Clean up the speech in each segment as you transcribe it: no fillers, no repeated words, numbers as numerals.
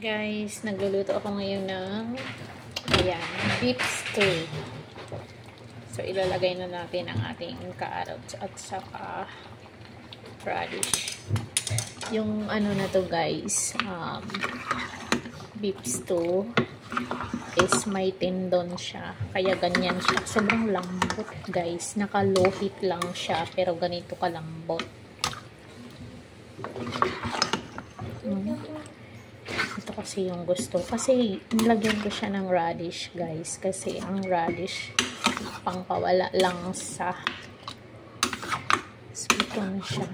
Guys, nagluluto ako ngayon ng ayan, beef stew. So, ilalagay na natin ang ating carrots at saka radish. Yung ano na to guys, beef stew is may tendon siya. Kaya ganyan siya. Sobrang lambot guys. Naka-low heat lang siya pero ganito kalambot. Ito kasi yung gusto. Kasi nilagyan ko siya ng radish guys. Kasi ang radish pangpawala lang sa ito na siya.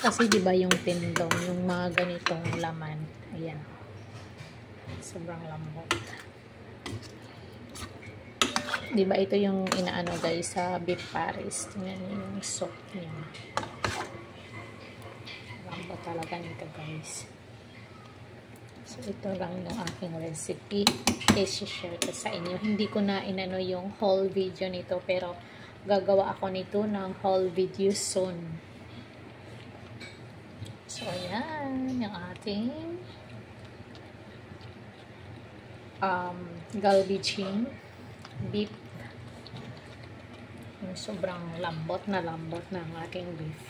Kasi diba yung tendon, yung mga ganitong laman. Ayan. Sobrang lambot. Diba ito yung inaano guys sa beef Paris. Tingnan niyo yung soup niya. Lambot talaga nito guys. So ito lang yung aking recipe. I-share ko sa inyo. Hindi ko na inano yung whole video nito pero gagawa ako nito ng whole video soon. So ayan yung ating galbichin beef. Yung sobrang lambot na ang ating beef.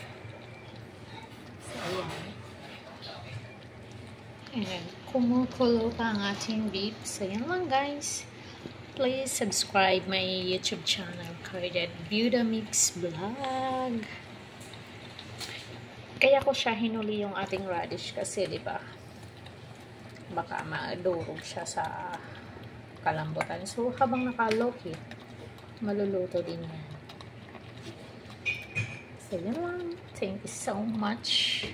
So ayan. And kumukulo pa ang ating beef. So yan lang guys. Please subscribe my YouTube channel, Carded Viudamix Vlog. Kaya ko siya hinuli yung ating radish kasi diba baka madurog siya sa kalambutan. So habang nakaloki maluluto din yan. So yan lang. Thank you so much.